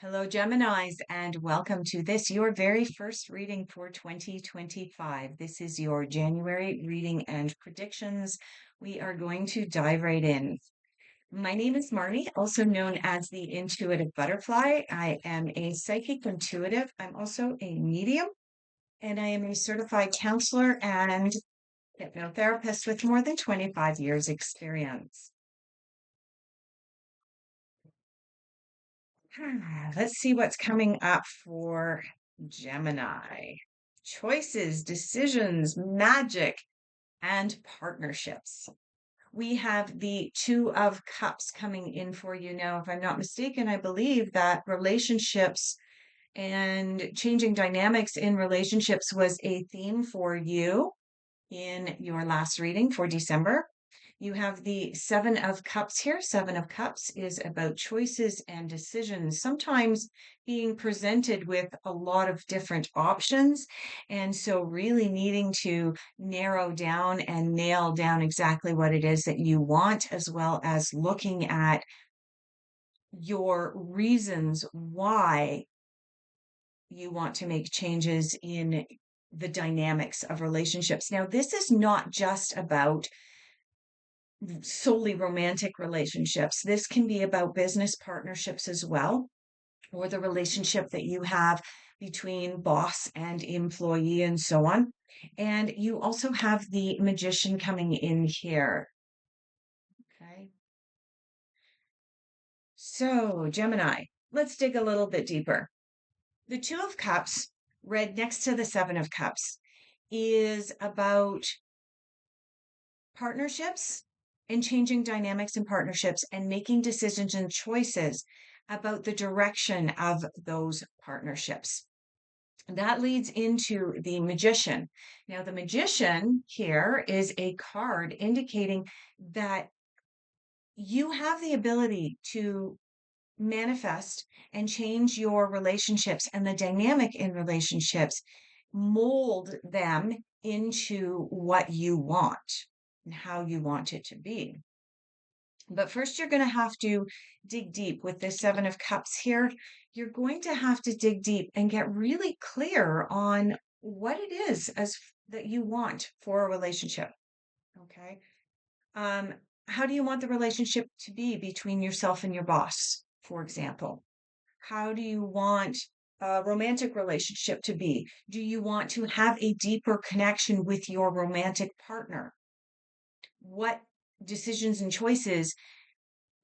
Hello, Geminis, and welcome to this, your very first reading for 2025. This is your January reading and predictions. We are going to dive right in. My name is Marnie, also known as the Intuitive Butterfly. I am a psychic intuitive. I'm also a medium, and I am a certified counselor and hypnotherapist with more than 25 years' experience. Let's see what's coming up for Gemini. Choices, decisions, magic, and partnerships. We have the Two of Cups coming in for you now. If I'm not mistaken, I believe that relationships and changing dynamics in relationships was a theme for you in your last reading for December. You have the Seven of Cups here. Seven of Cups is about choices and decisions, sometimes being presented with a lot of different options. And so, really needing to narrow down and nail down exactly what it is that you want, as well as looking at your reasons why you want to make changes in the dynamics of relationships. Now, this is not just about solely romantic relationships. This can be about business partnerships as well, or the relationship that you have between boss and employee and so on. And you also have the Magician coming in here. Okay. So, Gemini, let's dig a little bit deeper. The Two of Cups, read next to the Seven of Cups, is about partnerships and changing dynamics in partnerships and making decisions and choices about the direction of those partnerships. That leads into the Magician. Now, the Magician here is a card indicating that you have the ability to manifest and change your relationships and the dynamic in relationships, mold them into what you want and how you want it to be. But first, you're going to have to dig deep with this Seven of Cups here. You're going to have to dig deep and get really clear on what it is as that you want for a relationship. Okay. Um, how do you want the relationship to be between yourself and your boss, for example? How do you want a romantic relationship to be? Do you want to have a deeper connection with your romantic partner? What decisions and choices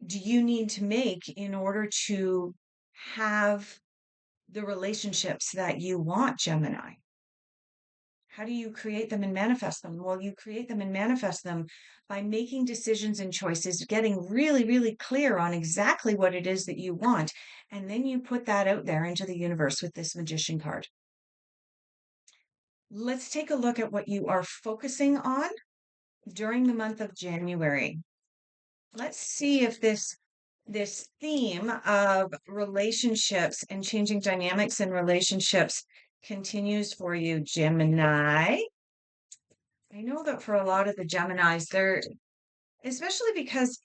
do you need to make in order to have the relationships that you want, Gemini? How do you create them and manifest them? Well, you create them and manifest them by making decisions and choices, getting really, really clear on exactly what it is that you want. And then you put that out there into the universe with this Magician card. Let's take a look at what you are focusing on during the month of January. Let's see if this theme of relationships and changing dynamics in relationships continues for you, Gemini. I know that for a lot of the Geminis, they're especially because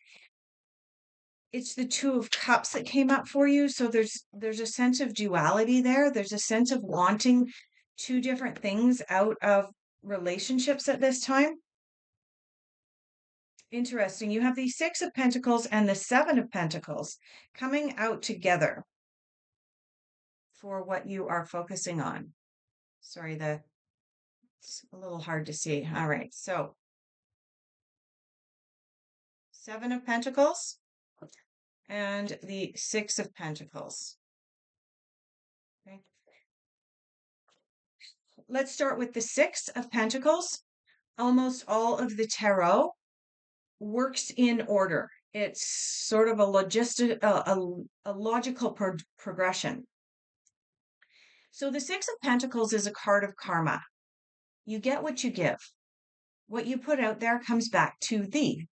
it's the Two of Cups that came up for you. So there's a sense of duality there. There's a sense of wanting two different things out of relationships at this time. Interesting. You have the Six of Pentacles and the Seven of Pentacles coming out together for what you are focusing on. Sorry, it's a little hard to see. All right. So, Seven of Pentacles and the Six of Pentacles. Okay. Let's start with the Six of Pentacles. Almost all of the tarot works in order. It's sort of a logical progression. So the Six of Pentacles is a card of karma. You get what you give. What you put out there comes back to thee.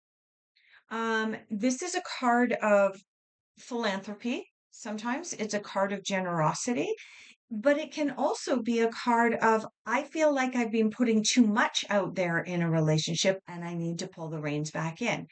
This is a card of philanthropy. Sometimes it's a card of generosity, but it can also be a card of, I feel like I've been putting too much out there in a relationship and I need to pull the reins back in.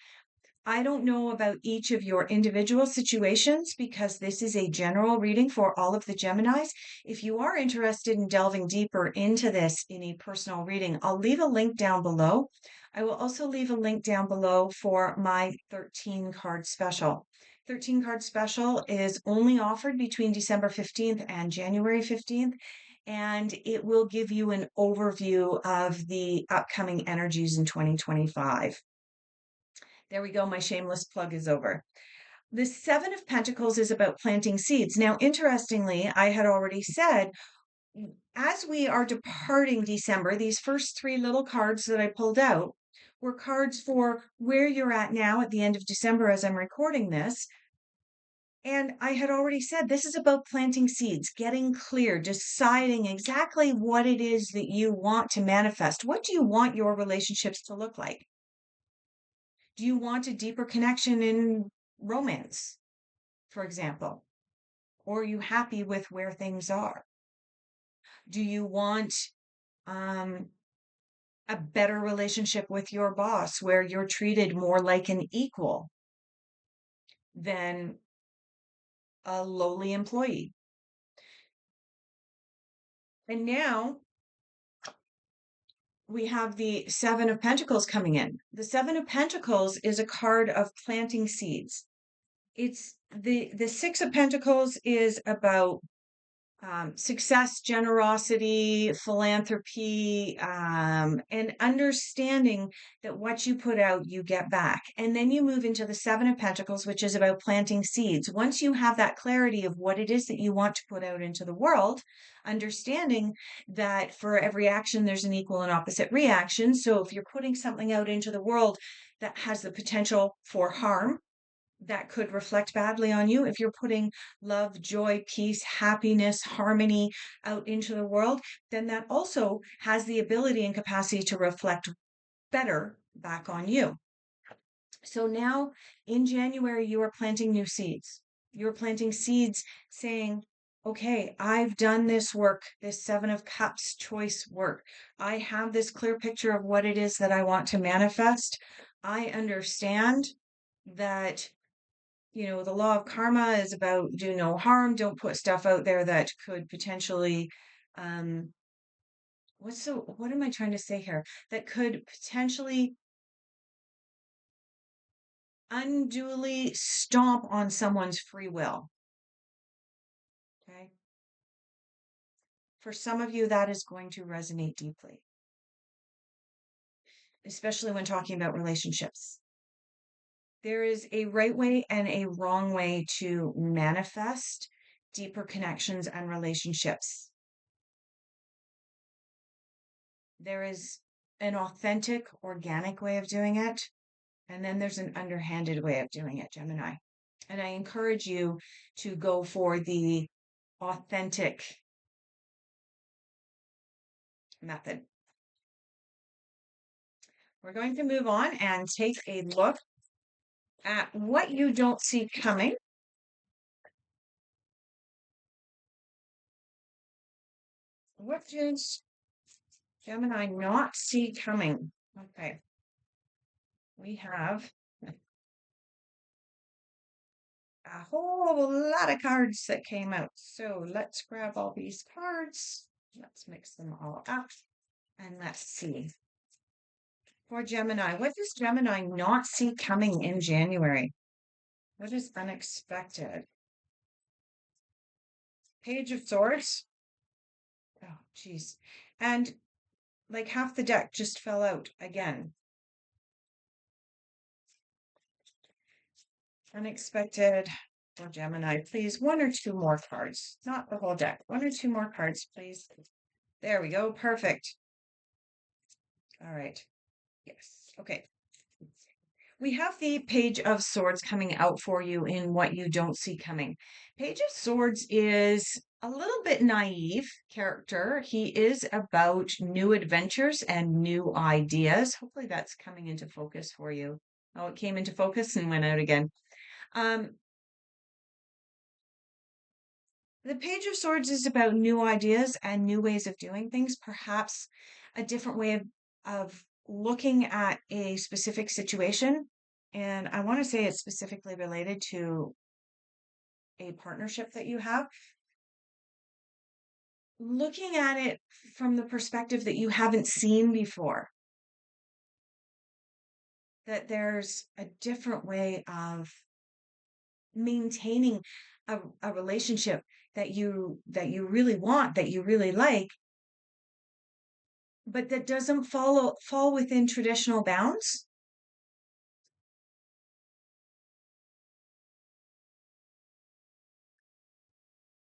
I don't know about each of your individual situations because this is a general reading for all of the Geminis. If you are interested in delving deeper into this in a personal reading, I'll leave a link down below. I will also leave a link down below for my 13 card special. 13 card special is only offered between December 15th and January 15th, and it will give you an overview of the upcoming energies in 2025. There we go. My shameless plug is over. The Seven of Pentacles is about planting seeds. Now, interestingly, I had already said, as we are departing December, these first three little cards that I pulled out were cards for where you're at now at the end of December as I'm recording this. And I had already said this is about planting seeds, getting clear, deciding exactly what it is that you want to manifest. What do you want your relationships to look like? Do you want a deeper connection in romance, for example? Or are you happy with where things are? Do you want a better relationship with your boss where you're treated more like an equal than a lowly employee? And now we have the Seven of Pentacles coming in. The Seven of Pentacles is a card of planting seeds. It's the Six of Pentacles is about success, generosity, philanthropy, and understanding that what you put out, you get back. And then you move into the Seven of Pentacles, which is about planting seeds. Once you have that clarity of what it is that you want to put out into the world, understanding that for every action, there's an equal and opposite reaction. So if you're putting something out into the world that has the potential for harm, that could reflect badly on you. If you're putting love, joy, peace, happiness, harmony out into the world, then that also has the ability and capacity to reflect better back on you. So now in January, you are planting new seeds. You're planting seeds saying, okay, I've done this work, this Seven of Cups choice work. I have this clear picture of what it is that I want to manifest. I understand that the law of karma is about do no harm, don't put stuff out there that could potentially, um, what am I trying to say here? That could potentially unduly stomp on someone's free will. Okay. For some of you, that is going to resonate deeply, especially when talking about relationships. There is a right way and a wrong way to manifest deeper connections and relationships. There is an authentic, organic way of doing it, and then there's an underhanded way of doing it, Gemini. And I encourage you to go for the authentic method. We're going to move on and take a look at what you don't see coming. What does Gemini not see coming? Okay. We have a whole lot of cards that came out. So let's grab all these cards. Let's mix them all up and let's see. For Gemini, what does Gemini not see coming in January? What is unexpected? Page of Swords. Oh, geez. And like half the deck just fell out again. Unexpected for Gemini. Please, one or two more cards. Not the whole deck. One or two more cards, please. There we go. Perfect. All right. Yes. Okay. We have the Page of Swords coming out for you in what you don't see coming. Page of Swords is a little bit naive character. He is about new adventures and new ideas. Hopefully that's coming into focus for you. Oh, it came into focus and went out again. The Page of Swords is about new ideas and new ways of doing things, perhaps a different way of looking at a specific situation and I want to say it's specifically related to a partnership that you have. Looking at it from the perspective that you haven't seen before, that there's a different way of maintaining a relationship that you really want, that you really like, but that doesn't fall within traditional bounds.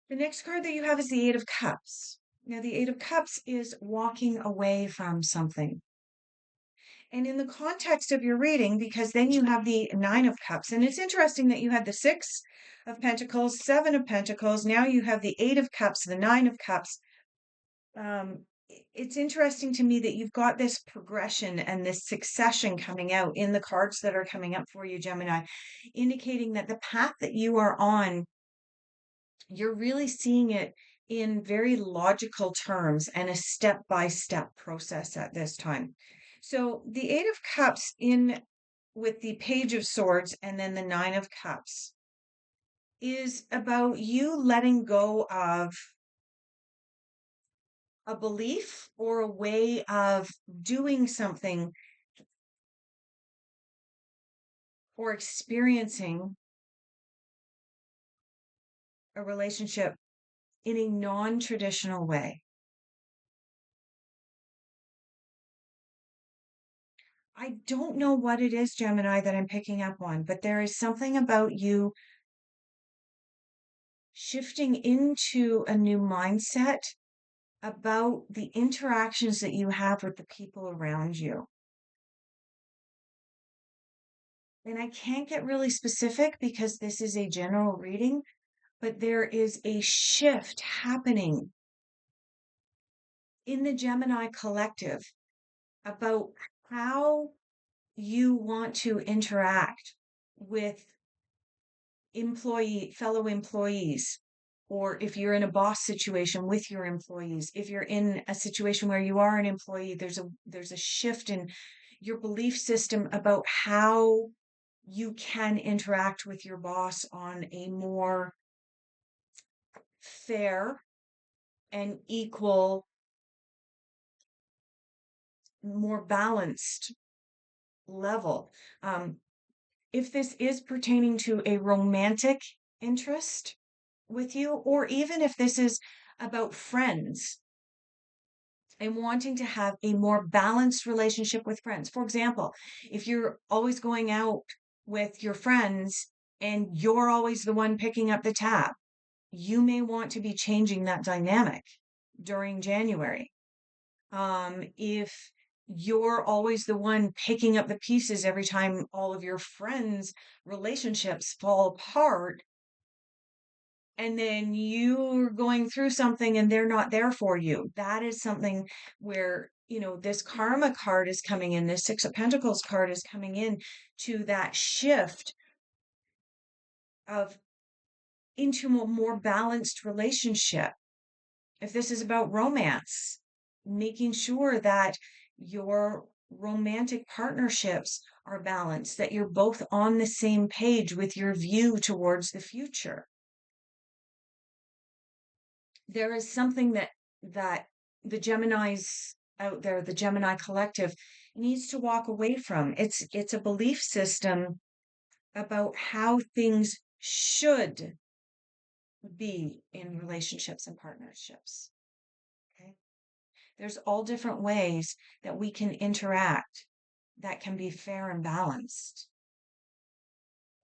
The next card that you have is the Eight of Cups. Now, the Eight of Cups is walking away from something. And in the context of your reading, because then you have the Nine of Cups, and it's interesting that you had the Six of Pentacles, Seven of Pentacles, now you have the Eight of Cups, the Nine of Cups. It's interesting to me that you've got this progression and this succession coming out in the cards that are coming up for you, Gemini, indicating that the path that you are on, you're really seeing it in very logical terms and a step-by-step process at this time. So the Eight of Cups in with the Page of Swords and then the Nine of Cups is about you letting go of a belief or a way of doing something or experiencing a relationship in a non-traditional way. I don't know what it is, Gemini, that I'm picking up on, but there is something about you shifting into a new mindset about the interactions that you have with the people around you. And I can't get really specific because this is a general reading, but there is a shift happening in the Gemini collective about how you want to interact with fellow employees, or if you're in a boss situation with your employees, if you're in a situation where you are an employee, there's a shift in your belief system about how you can interact with your boss on a more fair and equal, more balanced level. If this is pertaining to a romantic interest with you, or even if this is about friends and wanting to have a more balanced relationship with friends. For example, if you're always going out with your friends and you're always the one picking up the tab, you may want to be changing that dynamic during January. If you're always the one picking up the pieces every time all of your friends' relationships fall apart, and then you're going through something and they're not there for you, that is something where, this karma card is coming in, this Six of Pentacles card is coming in to that shift of into a more balanced relationship. If this is about romance, making sure that your romantic partnerships are balanced, that you're both on the same page with your view towards the future. There is something that the Geminis out there, the Gemini collective, needs to walk away from. It's a belief system about how things should be in relationships and partnerships. Okay. There's all different ways that we can interact that can be fair and balanced.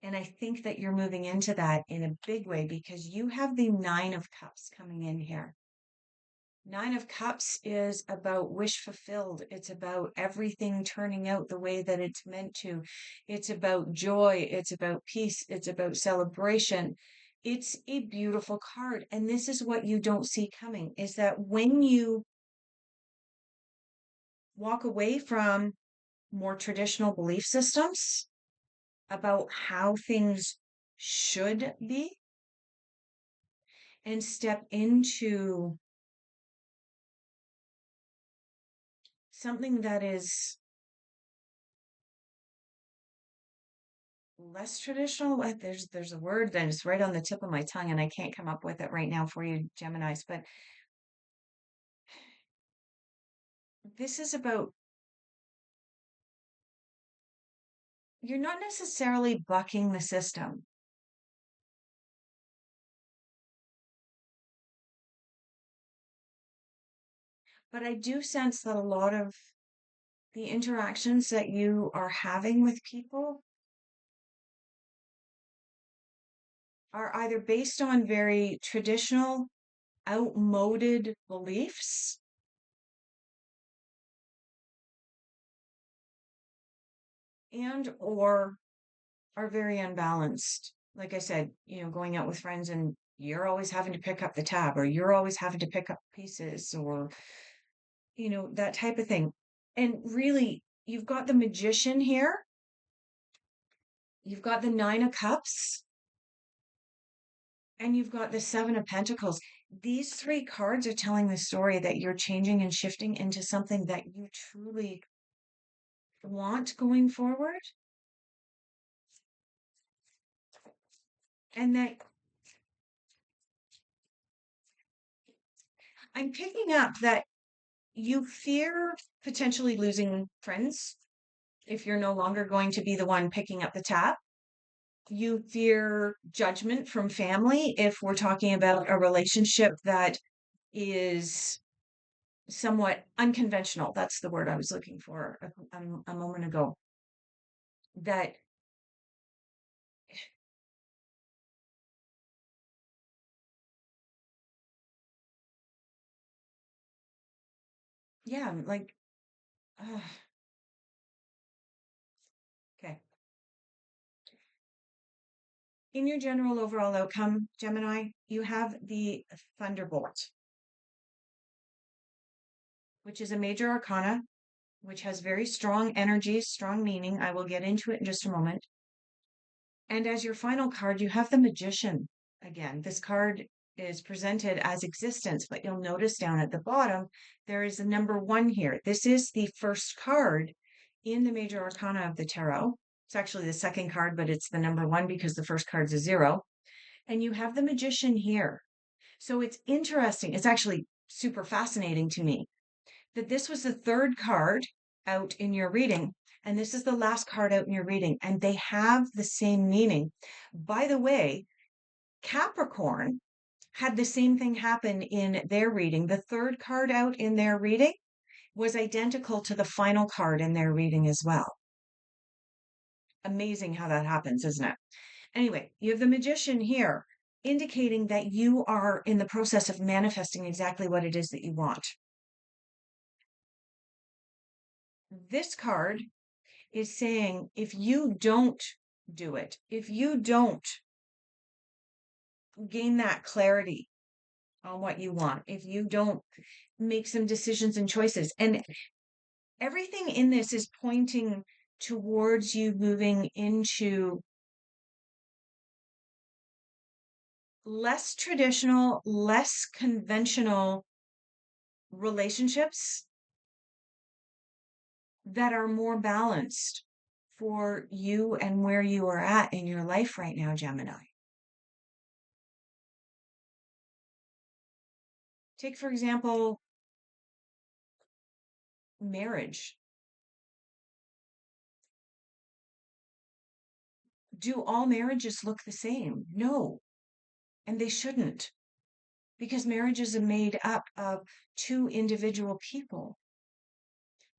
And I think that you're moving into that in a big way because you have the Nine of Cups coming in here. Nine of Cups is about wish fulfilled. It's about everything turning out the way that it's meant to. It's about joy. It's about peace. It's about celebration. It's a beautiful card. And this is what you don't see coming, is that when you walk away from more traditional belief systems about how things should be and step into something that is less traditional. There's a word that is right on the tip of my tongue, and I can't come up with it right now for you, Geminis. But this is about you're not necessarily bucking the system, but I do sense that a lot of the interactions that you are having with people are either based on very traditional, outmoded beliefs and or are very unbalanced. Like I said, going out with friends and you're always having to pick up the tab or you're always having to pick up pieces or, that type of thing. And really, you've got the magician here, you've got the nine of cups, and you've got the seven of pentacles. These three cards are telling the story that you're changing and shifting into something that you truly want going forward. And that I'm picking up that you fear potentially losing friends if you're no longer going to be the one picking up the tab. You fear judgment from family if we're talking about a relationship that is somewhat unconventional. That's the word I was looking for a moment ago. That, yeah, like, uh, okay. In your general overall outcome, Gemini, you have the Thunderbolt, which is a major arcana, which has very strong energy, strong meaning. I will get into it in just a moment. And as your final card, you have the Magician. Again, this card is presented as existence, but you'll notice down at the bottom, there is a number one here. This is the first card in the major arcana of the tarot. It's actually the second card, but it's the number one because the first card's a zero. And you have the Magician here. So it's interesting. It's actually super fascinating to me that this was the third card out in your reading, and this is the last card out in your reading, and they have the same meaning. By the way, Capricorn had the same thing happen in their reading. The third card out in their reading was identical to the final card in their reading as well. Amazing how that happens, isn't it? Anyway, you have the Magician here, indicating that you are in the process of manifesting exactly what it is that you want. This card is saying if you don't do it, if you don't gain that clarity on what you want, if you don't make some decisions and choices, and everything in this is pointing towards you moving into less traditional, less conventional relationships that are more balanced for you and where you are at in your life right now, Gemini. Take, for example, marriage. Do all marriages look the same? No, and they shouldn't, because marriages are made up of two individual people.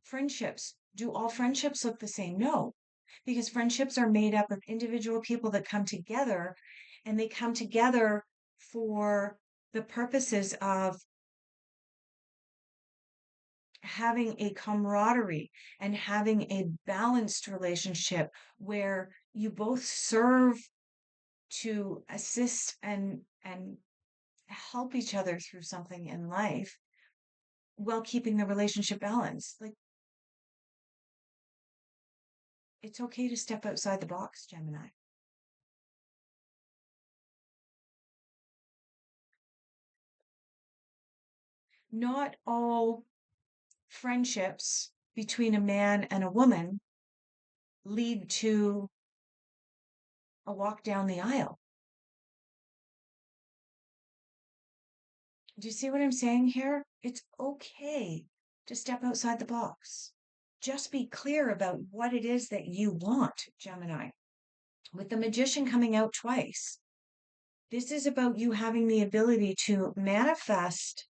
Friendships, do all friendships look the same? No, because friendships are made up of individual people that come together, and they come together for the purposes of having a camaraderie and having a balanced relationship where you both serve to assist and help each other through something in life while keeping the relationship balanced. Like, it's okay to step outside the box, Gemini. Not all friendships between a man and a woman lead to a walk down the aisle. Do you see what I'm saying here? It's okay to step outside the box. Just be clear about what it is that you want, Gemini. With the Magician coming out twice, this is about you having the ability to manifest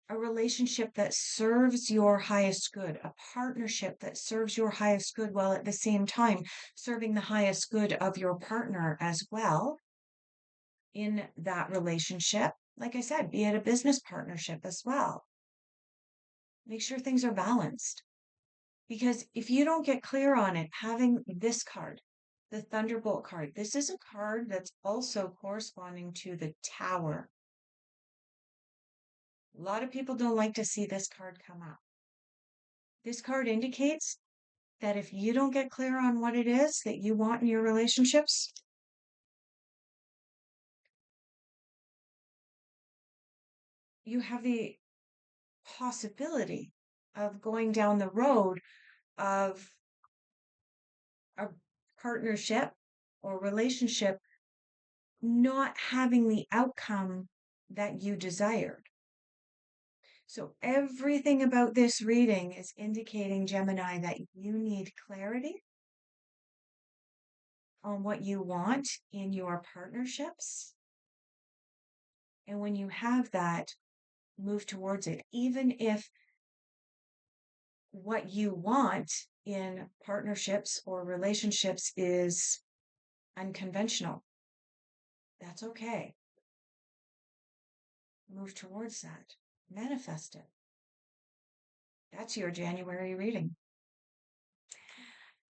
a relationship that serves your highest good, a partnership that serves your highest good, while at the same time serving the highest good of your partner as well in that relationship. Like I said, be it a business partnership as well. Make sure things are balanced. Because if you don't get clear on it, having this card, the Thunderbolt card, this is a card that's also corresponding to the Tower. A lot of people don't like to see this card come up. This card indicates that if you don't get clear on what it is that you want in your relationships, you have the possibility of going down the road of a partnership or relationship not having the outcome that you desired. So everything about this reading is indicating, Gemini, that you need clarity on what you want in your partnerships. And when you have that, move towards it, even if what you want in partnerships or relationships is unconventional. That's okay. Move towards that. Manifest it. That's your January reading.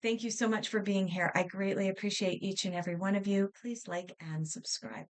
Thank you so much for being here. I greatly appreciate each and every one of you. Please like and subscribe.